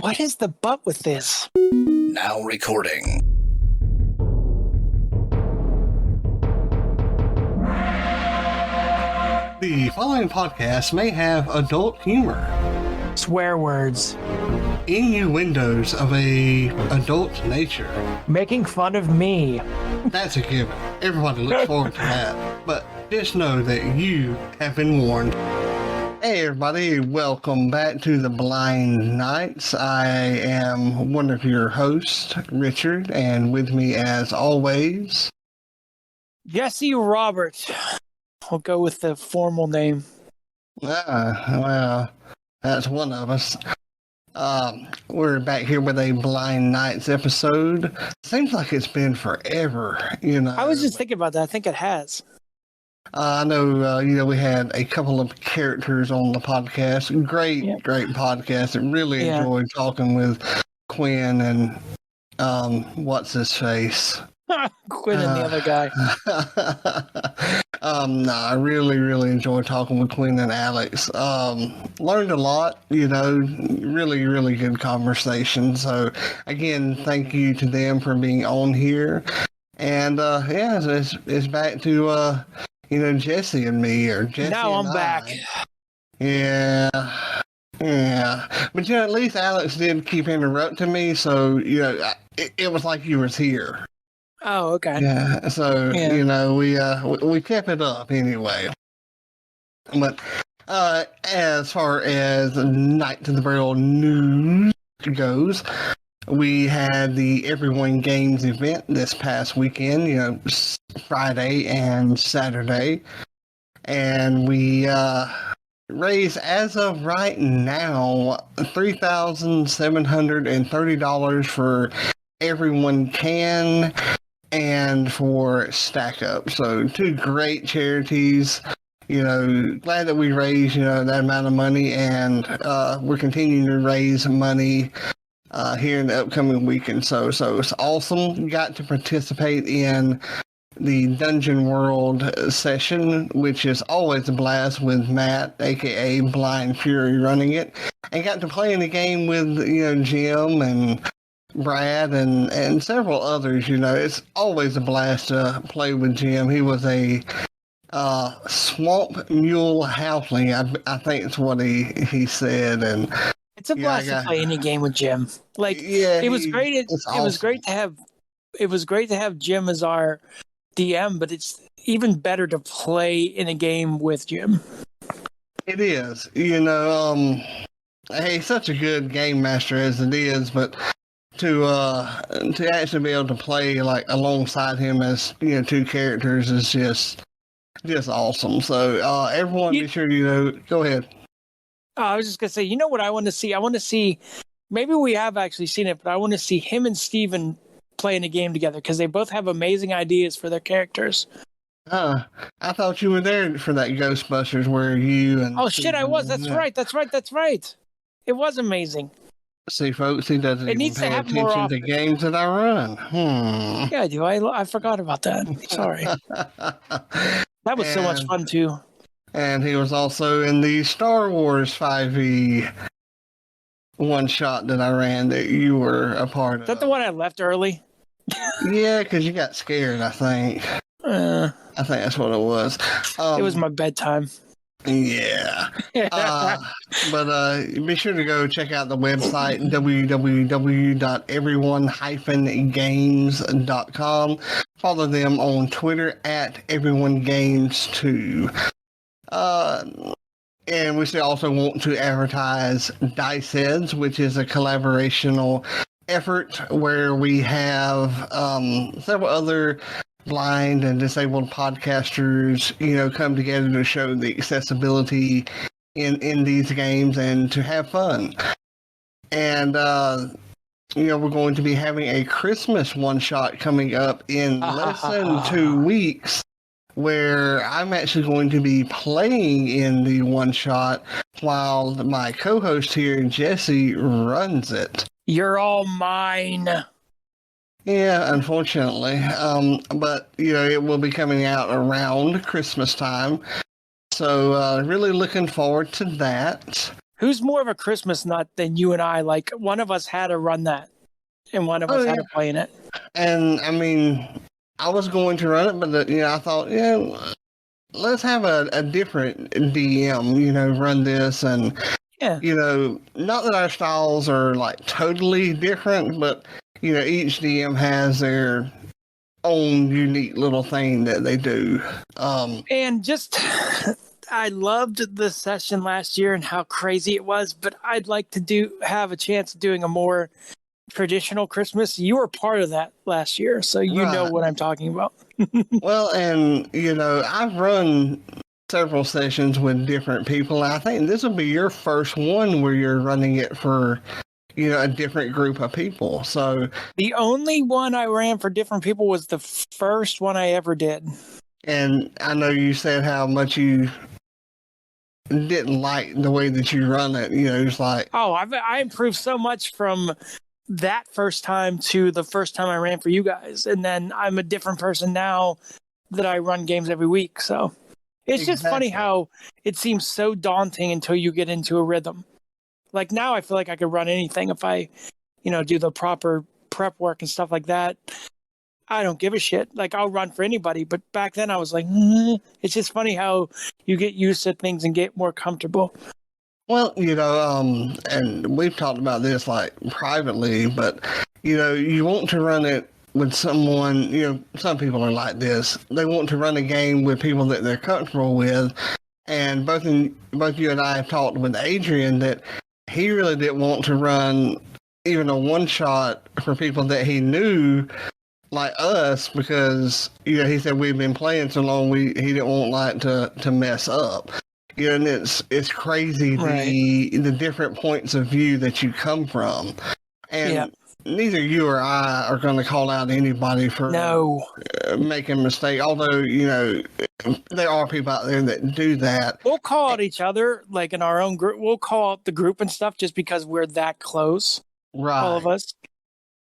What is the butt with this? Now recording. The following podcast may have adult humor, Swear words. innuendos of a adult nature. Making fun of me. That's a given. Everybody looks forward to that. But just know that you have been warned. Hey everybody, welcome back to the Blind Nights. I am one of your hosts, Richard, and with me as always... Jesse Roberts. I'll go with the formal name. Well, that's one of us. We're back here with a Blind Nights episode. Seems like it's been forever, you know. I was just thinking about that. I think it has. I know, we had a couple of characters on the podcast. Great podcast. I really enjoyed talking with Quinn and, what's his face? Quinn and the other guy. I really enjoyed talking with Quinn and Alex. Learned a lot, really good conversation. So again, thank you to them for being on here. And it's back to Jesse and me, or Jesse. Now I'm back. Yeah. But at least Alex did keep interrupting me, so it was like you was here. Oh, okay. Yeah, so we kept it up anyway. But as far as Night to the Braille news goes, we had the Everyone Games event this past weekend, Friday and Saturday, and we raised, as of right now, $3,730 for Everyone Can and for Stack Up. So two great charities. Glad that we raised that amount of money, and we're continuing to raise money here in the upcoming weekend. So it's awesome. Got to participate in the Dungeon World session, which is always a blast, with Matt, aka Blind Fury, running it, and got to play in the game with Jim and Brad and several others. It's always a blast to play with Jim. He was a swamp mule halfling, I think it's what he said, and it's a blast to play any game with Jim. It was great. It was great to have Jim as our DM, but it's even better to play in a game with Jim. It is. He's such a good game master as it is, but to actually be able to play alongside him as two characters is just awesome. So everyone, be sure go ahead. I was just gonna say, what I want to see? I want to see. Maybe we have actually seen it, but I want to see him and Steven playing a game together, because they both have amazing ideas for their characters. I thought you were there for that Ghostbusters where you and... Oh, shit, I was. That's right. It was amazing. See, folks, he doesn't even pay attention to games that I run. Yeah, I do. I forgot about that. Sorry. That was so much fun, too. And he was also in the Star Wars 5e one-shot that I ran that you were a part of. Is that the one I left early? Yeah, because you got scared, I think. I think that's what it was. It was my bedtime. Yeah. But be sure to go check out the website, www.everyone-games.com. Follow them on Twitter at everyonegames2. And we still also want to advertise Dice Heads, which is a collaborational effort where we have several other blind and disabled podcasters, come together to show the accessibility in these games and to have fun. And, we're going to be having a Christmas one-shot coming up in less than 2 weeks, where I'm actually going to be playing in the one-shot while my co-host here, Jesse, runs it. You're all mine. Yeah, unfortunately. But, it will be coming out around Christmas time. So, really looking forward to that. Who's more of a Christmas nut than you and I? Like, one of us had to run that, and one of us had to play in it. And I mean, I was going to run it, but I thought, let's have a different DM, run this, and not that our styles are like totally different, but each DM has their own unique little thing that they do. And just, I loved the session last year and how crazy it was, but I'd like to have a chance of doing a more traditional Christmas. You were part of that last year, so you know what I'm talking about. Well, and I've run several sessions with different people. I think this will be your first one where you're running it for a different group of people. So the only one I ran for different people was the first one I ever did. And I know you said how much you didn't like the way that you run it. It's like, I improved so much from that first time to the first time I ran for you guys, and then I'm a different person now that I run games every week. So it's just funny how it seems so daunting until you get into a rhythm. Like now I feel like I could run anything if I do the proper prep work and stuff like that. I don't give a shit. Like, I'll run for anybody. But back then I was like, it's just funny how you get used to things and get more comfortable. Well, and we've talked about this like privately, but you want to run it with someone, some people are like this. They want to run a game with people that they're comfortable with. And both you and I have talked with Adrian that he really didn't want to run even a one shot for people that he knew, like us, because he said we've been playing so long, he didn't want to mess up. And it's crazy the different points of view that you come from, and neither you or I are going to call out anybody for making a mistake. Although there are people out there that do that. We'll call out each other, like in our own group. We'll call out the group and stuff just because we're that close, all of us.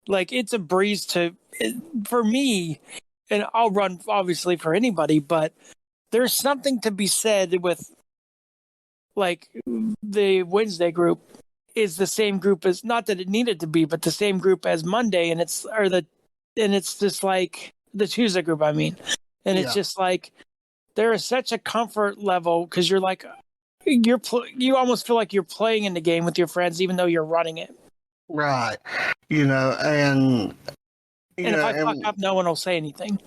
Like, it's a breeze for me, and I'll run obviously for anybody, but there's something to be said with, like, the Wednesday group is the same group as, not that it needed to be, but the same group as Monday, and it's just like the Tuesday group, I mean. And it's just like, there is such a comfort level because you're like, you almost feel like you're playing in the game with your friends, even though you're running it. Right. And if I fuck up, no one will say anything.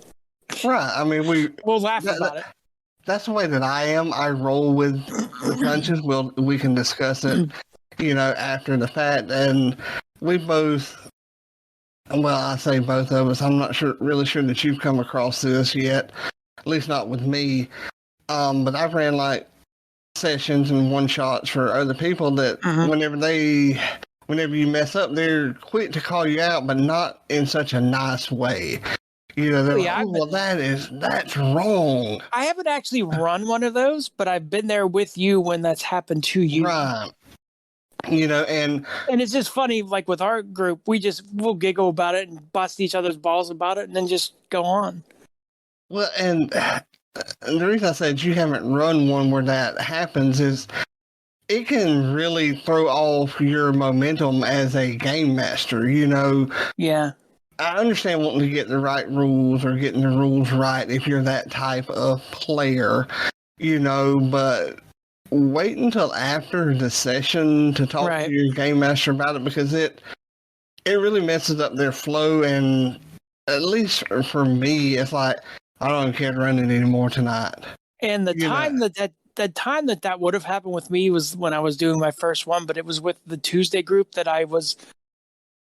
Right. I mean, we'll laugh about it. That's the way that I am. I roll with the punches. We can discuss it, after the fact. And we both, well, I say both of us. I'm not really sure that you've come across this yet, at least not with me. But I've ran like sessions and one shots for other people that whenever you mess up, they're quick to call you out, but not in such a nice way. They're that's wrong. I haven't actually run one of those, but I've been there with you when that's happened to you. Right. And it's just funny, like with our group, we'll giggle about it and bust each other's balls about it and then just go on. Well, and the reason I said you haven't run one where that happens is it can really throw off your momentum as a game master, Yeah. I understand wanting to get the right rules or getting the rules right if you're that type of player, but wait until after the session to talk to your game master about it, because it really messes up their flow. And at least for me, it's like, I don't care to run it anymore tonight. And the time that would have happened with me was when I was doing my first one, but it was with the Tuesday group that I was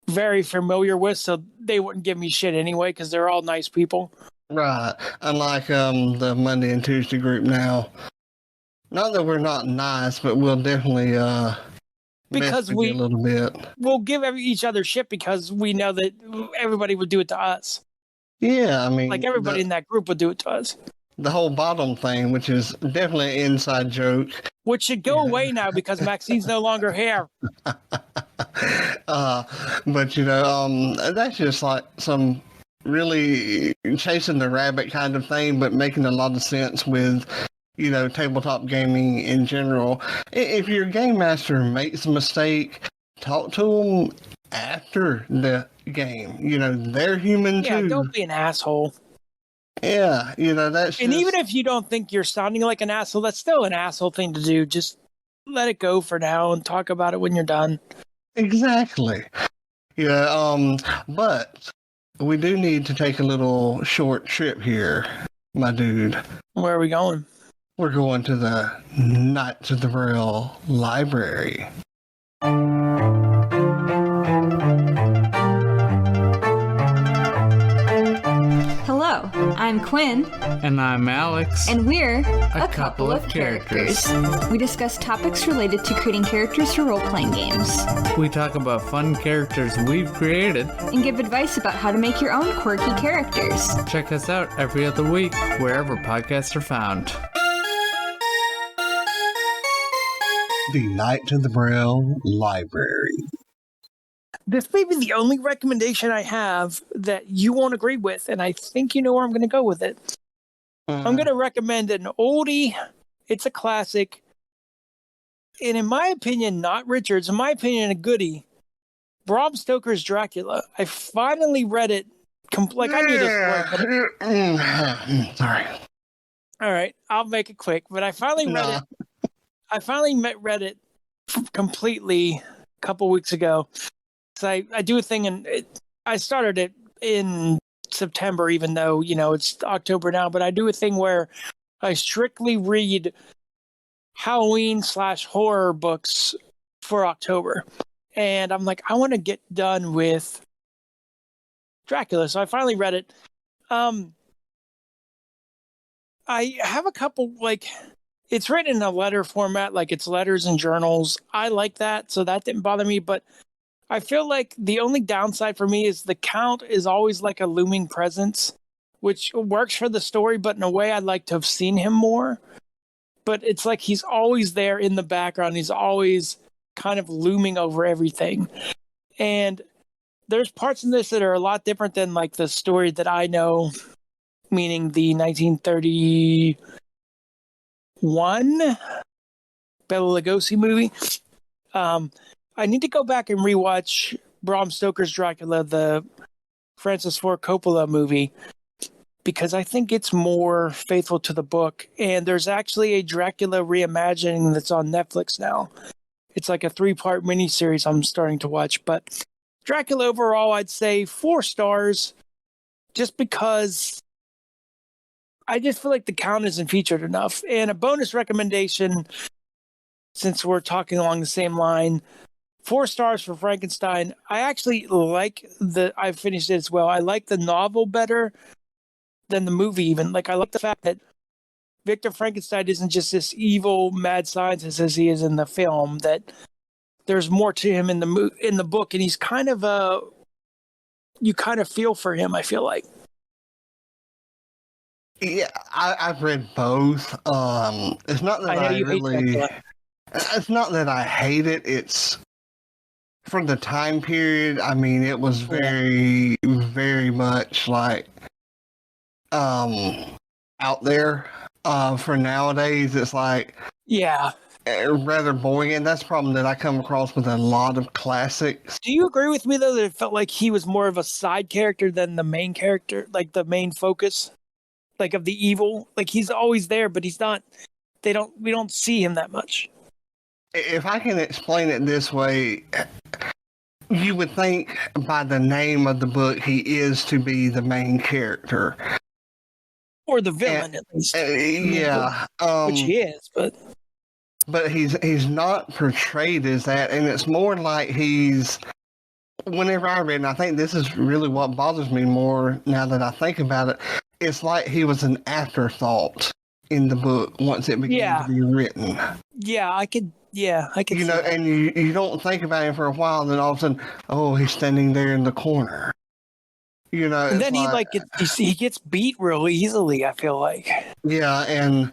very familiar with, so they wouldn't give me shit anyway because they're all nice people. Right. Unlike the Monday and Tuesday group now. Not that we're not nice, but we'll definitely because a little bit. We'll give each other shit because we know that everybody would do it to us. Yeah, I mean, like everybody in that group would do it to us. The whole bottom thing, which is definitely an inside joke. Which should go away now because Maxine's no longer here. But, that's just like some really chasing the rabbit kind of thing, but making a lot of sense with, tabletop gaming in general. If your game master makes a mistake, talk to them after the game. They're human too. Yeah, don't be an asshole. Yeah, that's And even if you don't think you're sounding like an asshole, that's still an asshole thing to do. Just let it go for now and talk about it when you're done. Exactly. Yeah, but we do need to take a little short trip here, my dude. Where are we going? We're going to the Knights of the Braille library. Hello, I'm Quinn. And I'm Alex. And we're a couple of characters. We discuss topics related to creating characters for role-playing games. We talk about fun characters we've created. And give advice about how to make your own quirky characters. Check us out every other week, wherever podcasts are found. The Knights of the Braille library. This may be the only recommendation I have that you won't agree with, and I think you know where I'm going to go with it. I'm going to recommend an oldie. It's a classic. And in my opinion, not Richard's. In my opinion, a goodie. Bram Stoker's Dracula. I finally read it. I knew this was. Sorry. All right, I'll make it quick. But I finally read it. I finally read it completely a couple weeks ago. So I do a thing, and I started it in September, even though, it's October now. But I do a thing where I strictly read Halloween/horror books for October. And I'm like, I want to get done with Dracula. So I finally read it. I have a couple, it's written in a letter format, like it's letters and journals. I like that, so that didn't bother me. But I feel like the only downside for me is the Count is always like a looming presence, which works for the story, but in a way I'd like to have seen him more. But it's like he's always there in the background. He's always kind of looming over everything. And there's parts in this that are a lot different than like the story that I know, meaning the 1931 Bela Lugosi movie. I need to go back and rewatch Bram Stoker's Dracula, the Francis Ford Coppola movie, because I think it's more faithful to the book. And there's actually a Dracula reimagining that's on Netflix now. It's like a 3-part miniseries I'm starting to watch. But Dracula overall, I'd say 4 stars, just because I just feel like the Count isn't featured enough. And a bonus recommendation, since we're talking along the same line, 4 stars for Frankenstein. I actually I finished it as well. I like the novel better than the movie even. I like the fact that Victor Frankenstein isn't just this evil mad scientist as he is in the film, that there's more to him in the book, and he's kind of you kind of feel for him, I feel like. Yeah, I've read both. It's not that it's not that I hate it. It's for the time period. I mean, it was very, very much out there. For nowadays, it's rather boring, and that's a problem that I come across with a lot of classics. Do you agree with me though that it felt like he was more of a side character than the main character, like the main focus, of the evil? He's always there, but he's not. We don't see him that much. If I can explain it this way, you would think by the name of the book he is to be the main character. Or the villain, at least. Yeah. Which he is, but he's not portrayed as that, and it's more like whenever I read, and I think this is really what bothers me more now that I think about it, it's like he was an afterthought in the book once it began to be written. Yeah, I could see that. And you don't think about him for a while, and then all of a sudden, he's standing there in the corner. And then he gets beat real easily, I feel like. Yeah, and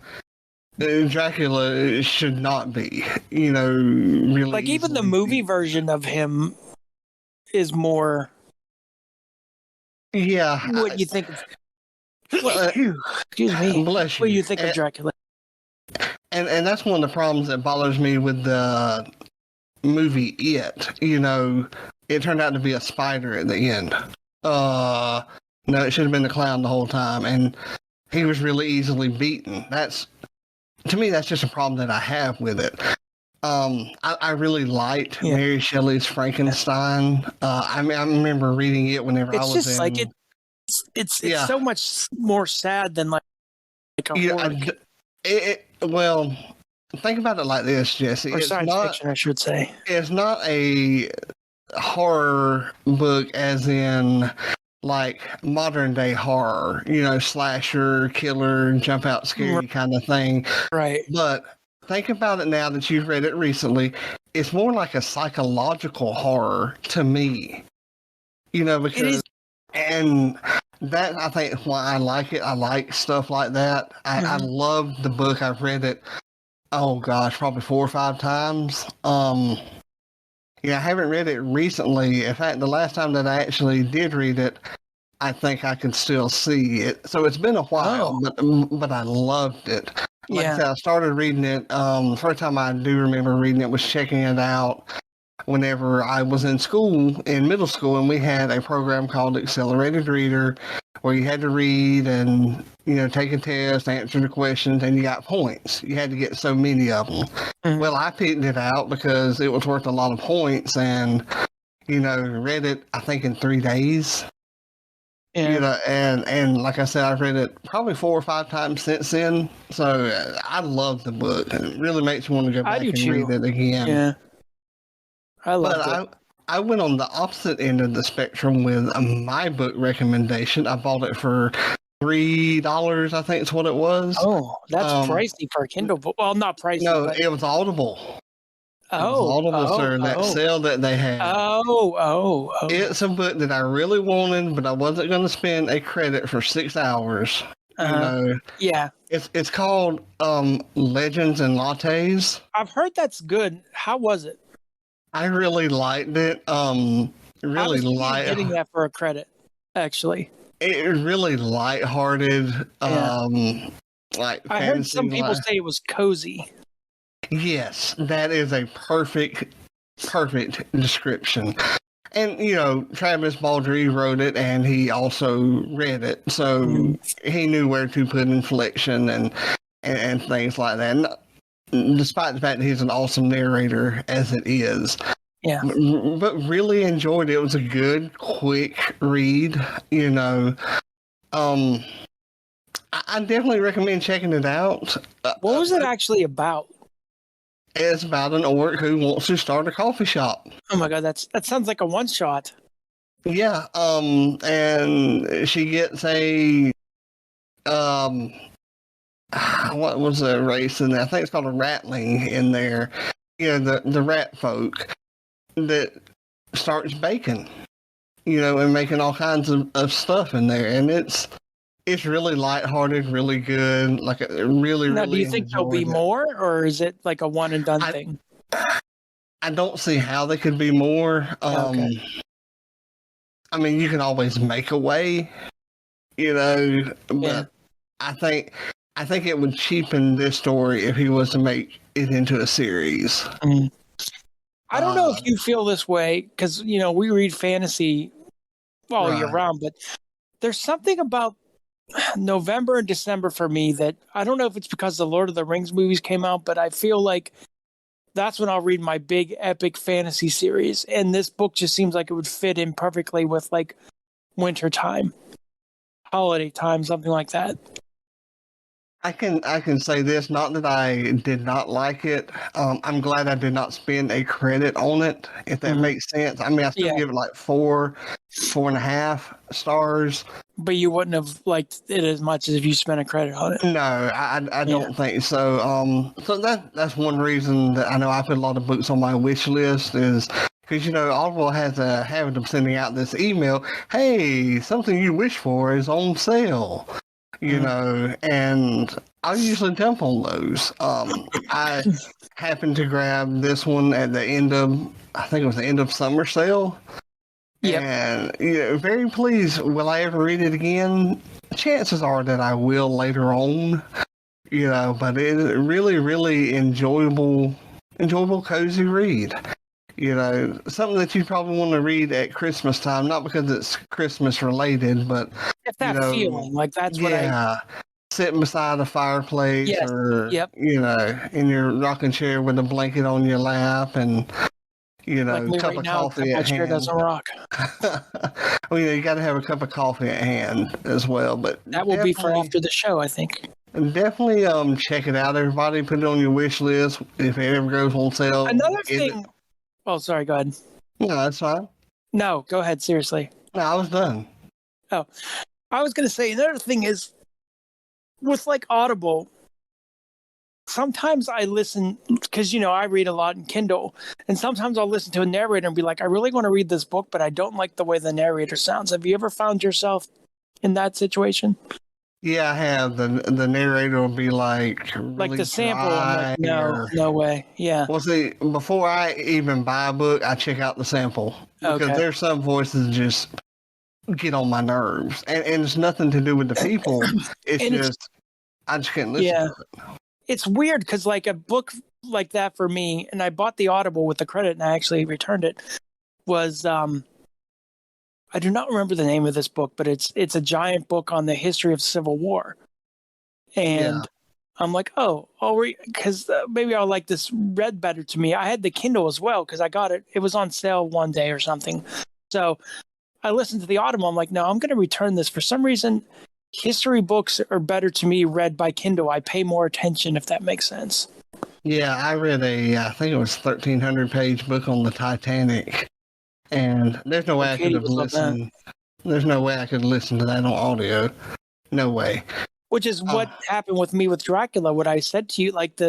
Dracula should not be, really. Even the movie version of him is more. Yeah. What you think of? Excuse me. Bless you. What do you think of Dracula? And that's one of the problems that bothers me with the movie It. You know, it turned out to be a spider at the end. No, it should have been the clown the whole time, and he was really easily beaten. To me, that's just a problem that I have with it. I really liked Mary Shelley's Frankenstein. I remember reading it whenever I was in... It's just like it's so much more sad than like a horror. Well, think about it like this, Jesse. Or science fiction, I should say. It's not a horror book as in like modern day horror, slasher, killer, jump out scary kind of thing. Right. But think about it now that you've read it recently. It's more like a psychological horror to me. Because and that, I think, is why I like it. I like stuff like that. I love the book. I've read it, oh gosh, probably 4 or 5 times. I haven't read it recently. In fact, the last time that I actually did read it, I think I can still see it. So it's been a while, but I loved it. Like I said, I started reading it. The first time I do remember reading it was checking it out whenever I was in middle school, and we had a program called Accelerated Reader where you had to read and, take a test, answer the questions, and you got points. You had to get so many of them. Mm-hmm. Well, I picked it out because it was worth a lot of points and, read it, I think, in 3 days. Yeah. And like I said, I've read it probably 4 or 5 times since then. So I love the book. It really makes me want to go back and read it again. Yeah. I love it. I went on the opposite end of the spectrum with my book recommendation. I bought it for $3, I think is what it was. Oh, that's pricey for a Kindle book. Well, not pricey. No, it was Audible. Sir, that sale that they had. It's a book that I really wanted, but I wasn't going to spend a credit for 6 hours. Yeah. It's called Legends and Lataes. I've heard that's good. How was it? I really liked it. Getting that for a credit, actually. It was really lighthearted. I heard some people say it was cozy. Yes, that is a perfect description. And, Travis Baldree wrote it, and he also read it, so he knew where to put inflection and things like that. And despite the fact that he's an awesome narrator as it is. Yeah. But really enjoyed it. It was a good, quick read, I definitely recommend checking it out. What was it actually about? It's about an orc who wants to start a coffee shop. Oh my god, that sounds like a one-shot. Yeah, and she gets a what was the race in there? I think it's called a ratling in there. The rat folk that starts baking, and making all kinds of stuff in there, and it's really lighthearted, really good. Like really. Now, do you think there'll be more, or is it like a one and done thing? I don't see how they could be more. Okay. I mean, you can always make a way, but I think it would cheapen this story if he was to make it into a series. I don't know if you feel this way, because, we read fantasy all year round, but there's something about November and December for me that I don't know if it's because the Lord of the Rings movies came out, but I feel like that's when I'll read my big epic fantasy series. And this book just seems like it would fit in perfectly with like winter time, holiday time, something like that. I can say this, not that I did not like it. I'm glad I did not spend a credit on it, if that makes sense. I mean, I still give it like 4.5 stars. But you wouldn't have liked it as much as if you spent a credit on it. No, I don't think so. So that's one reason that I know I put a lot of books on my wish list is because, Audible has a habit of sending out this email, hey, something you wish for is on sale. And I usually jump on those. I happened to grab this one at the end of, I think it was the end of summer sale. Yep. And, very pleased. Will I ever read it again? Chances are that I will later on. but it's really, really enjoyable, cozy read. Something that you probably want to read at Christmas time, not because it's Christmas related, but if that feeling, like that's what sitting beside a fireplace or in your rocking chair with a blanket on your lap and like me cup right of now, coffee my at chair hand. doesn't rock. Well, you got to have a cup of coffee at hand as well. But that will be for after the show, I think. Definitely check it out, everybody. Put it on your wish list if it ever goes on sale. Another thing. Oh, sorry. Go ahead. No, that's fine. No, go ahead. Seriously. No, I was done. Oh, I was going to say another thing is with like Audible. Sometimes I listen because, I read a lot in Kindle, and sometimes I'll listen to a narrator and be like, I really want to read this book, but I don't like the way the narrator sounds. Have you ever found yourself in that situation? Yeah, I have. The narrator will be like really like the sample. I'm like, no way. Yeah. Well, see, before I even buy a book, I check out the sample because there's some voices just get on my nerves, and it's nothing to do with the people. I just can't listen to it. It's weird because like a book like that for me, and I bought the Audible with the credit and I actually returned it, was I do not remember the name of this book, but it's a giant book on the history of Civil War. And I'm like, I'll read, because maybe I'll like this read better to me. I had the Kindle as well because I got it. It was on sale one day or something. So I listened to the Audible. I'm like, no, I'm going to return this. For some reason, history books are better to me read by Kindle. I pay more attention, if that makes sense. Yeah, I read I think it was 1,300-page book on the Titanic, and there's no way I could have listened. There's no way I could listen to that on audio. No way. Which is what happened with me with Dracula. What I said to you, like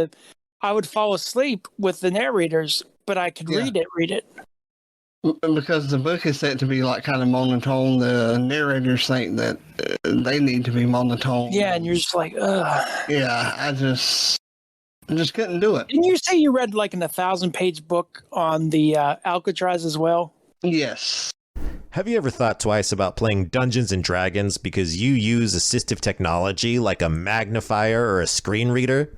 I would fall asleep with the narrators, but I could read it. Because the book is set to be like kind of monotone, the narrators think that they need to be monotone. Yeah, and you're just like, ugh. Yeah, I just couldn't do it. Didn't you say you read like an 1,000-page book on the Alcatraz as well? Yes. Have you ever thought twice about playing Dungeons and Dragons because you use assistive technology like a magnifier or a screen reader?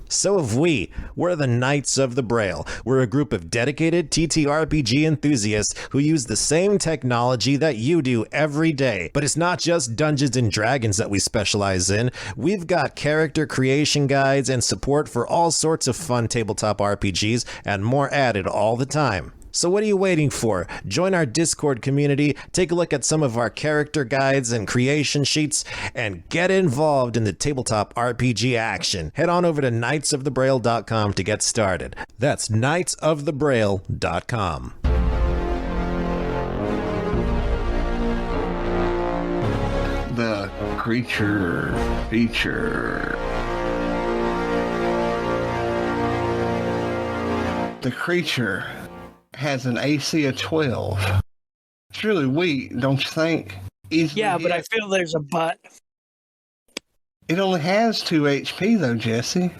So have we. We're the Knights of the Braille. We're a group of dedicated TTRPG enthusiasts who use the same technology that you do every day. But it's not just Dungeons and Dragons that we specialize in. We've got character creation guides and support for all sorts of fun tabletop RPGs and more added all the time. So what are you waiting for? Join our Discord community, take a look at some of our character guides and creation sheets, and get involved in the tabletop RPG action. Head on over to knightsofthebraille.com to get started. That's knightsofthebraille.com. The creature feature. The creature has an AC of 12. It's really weak, don't you think? Easily but I feel there's a but. It only has 2 HP, though, Jesse.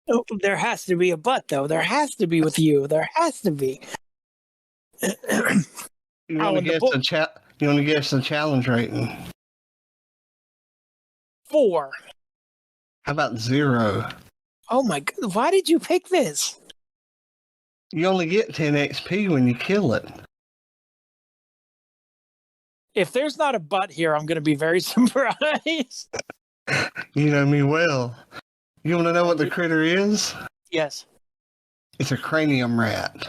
Oh, there has to be a but, though. There has to be with you. There has to be. You want to guess the challenge rating? 4. How about 0? Oh my God! Why did you pick this? You only get 10 XP when you kill it. If there's not a but here, I'm going to be very surprised. You know me well. You want to know what the critter is? Yes. It's a cranium rat.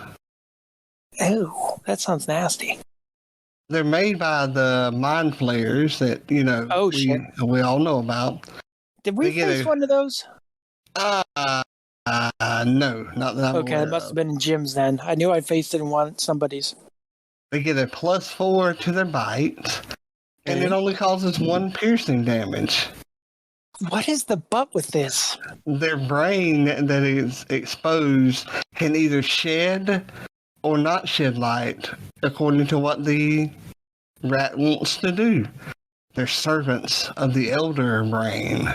Oh, that sounds nasty. They're made by the mind flayers that, we all know about. Did we face one of those? No, not that I'm aware it must have been in Jim's then. I knew I faced it in somebody's. They get a +4 to their bite, and it only causes 1 piercing damage. What is the butt with this? Their brain that is exposed can either shed or not shed light, according to what the rat wants to do. They're servants of the elder brain.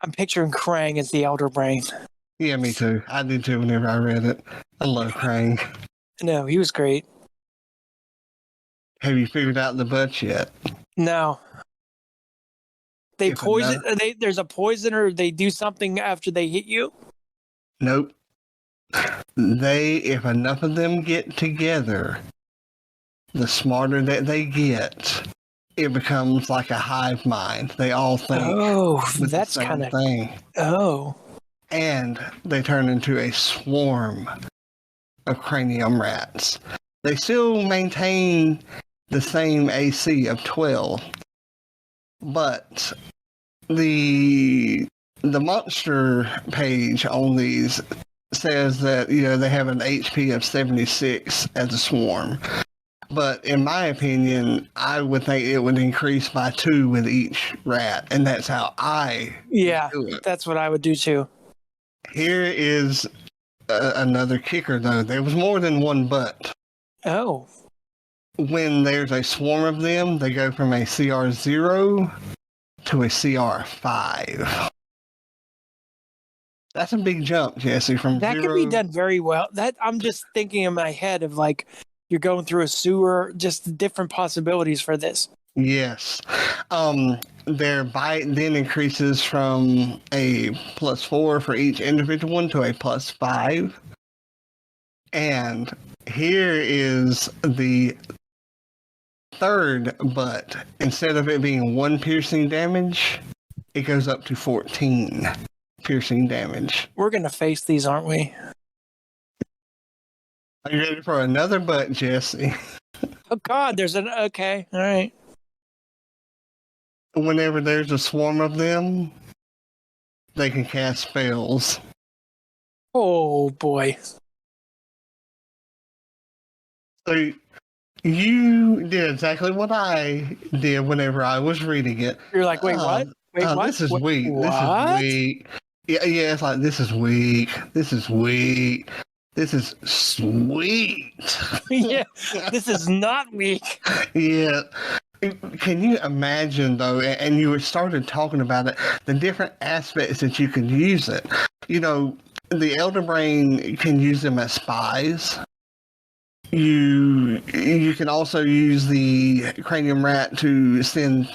I'm picturing Krang as the elder brain. Yeah, me too. I did too whenever I read it. I love Krang. No, he was great. Have you figured out the butts yet? No. They poison. There's a poison, or they do something after they hit you. Nope. If enough of them get together, the smarter that they get, it becomes like a hive mind. They all think. Oh, that's kind of thing. Oh. And they turn into a swarm of cranium rats. They still maintain the same AC of 12, but the monster page on these says that they have an HP of 76 as a swarm. But in my opinion, I would think it would increase by 2 with each rat, and that's how I do it. That's what I would do too. Here is another kicker, though. There was more than one but. Oh. When there's a swarm of them, they go from a CR0 to a CR5. That's a big jump, Jesse. From that 0... could be done very well. That I'm just thinking in my head of like you're going through a sewer, just different possibilities for this. Yes. Their bite then increases from a +4 for each individual one to a +5. And here is the third but. Instead of it being 1 piercing damage, it goes up to 14 piercing damage. We're going to face these, aren't we? Are you ready for another but, Jesse? Oh, God, there's an... Okay, all right. Whenever there's a swarm of them, they can cast spells. Oh, boy. So you did exactly what I did whenever I was reading it. You're like, wait, what? Wait, what? This is weak. What? This is weak. Yeah, it's like, this is weak. This is weak. This is sweet. Yeah, this is not weak. Yeah. Can you imagine, though, and you started talking about it, the different aspects that you can use it? The Elder Brain can use them as spies. You can also use the Cranium Rat to send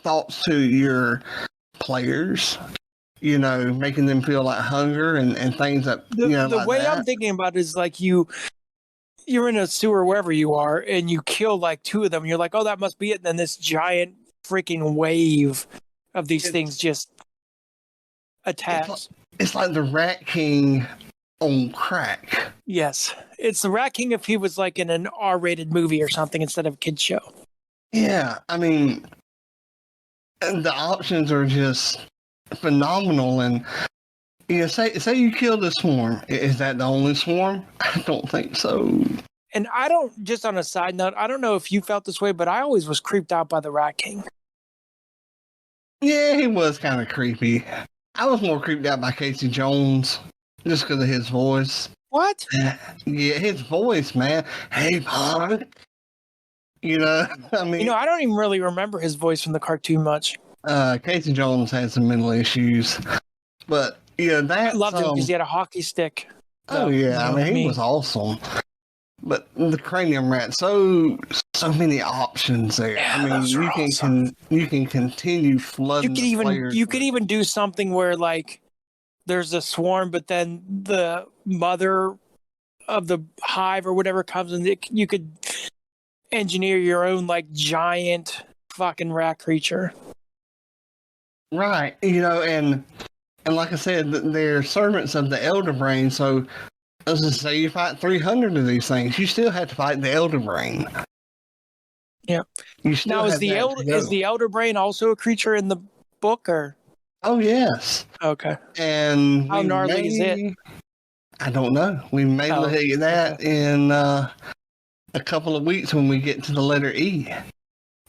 thoughts to your players, making them feel like hunger and things that, the like way that. I'm thinking about it is like you're in a sewer wherever you are and you kill like 2 of them. You're like, oh, that must be it. And then this giant freaking wave of these things just attacks. It's like the Rat King on crack. Yes. It's the Rat King if he was like in an R-rated movie or something instead of a kid's show. Yeah. I mean, the options are just phenomenal. And say you kill the swarm. Is that the only swarm? I don't think so. And I don't, just on a side note, I don't know if you felt this way, but I always was creeped out by the Rat King. Yeah, he was kind of creepy. I was more creeped out by Casey Jones just because of his voice. What? Yeah, his voice, man. Hey, punk. I mean... I don't even really remember his voice from the cartoon much. Casey Jones had some mental issues. But, that... I loved him because he had a hockey stick. Oh, yeah. I mean, he was awesome. But the Cranium Rat, so many options there. Yeah, I mean, you can continue flooding the players. You could even do something where, like, there's a swarm, but then the mother of the hive or whatever comes in. You could engineer your own, like, giant fucking rat creature. Right. And like I said, they're servants of the Elder Brain, so let's just say you fight 300 of these things, you still have to fight the Elder Brain. Yeah. Now, is the Elder Brain also a creature in the book, or? Oh, yes. Okay. And how gnarly is it? I don't know. We may look at that in a couple of weeks when we get to the letter E.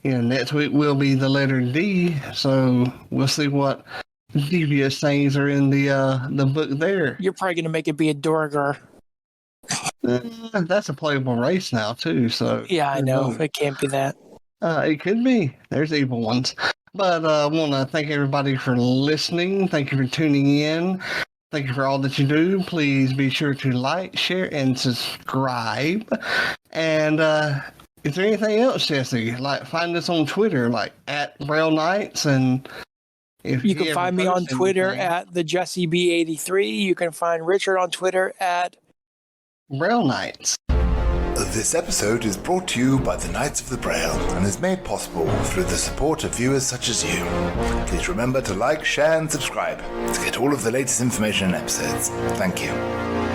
Next week will be the letter D, so we'll see what devious things are in the book there. You're probably going to make it be a Durgar. That's a playable race now, too. So yeah, I know. It can't be that. It could be. There's evil ones. But I want to thank everybody for listening. Thank you for tuning in. Thank you for all that you do. Please be sure to like, share, and subscribe. And Is there anything else, Jesse? Like, find us on Twitter, like at Braille Nights, and if you can find me on Twitter at the Jesse B83. You can find Richard on Twitter at Braille Nights. This episode is brought to you by the Knights of the Braille and is made possible through the support of viewers such as you. Please remember to like, share, and subscribe to get all of the latest information and episodes. Thank you.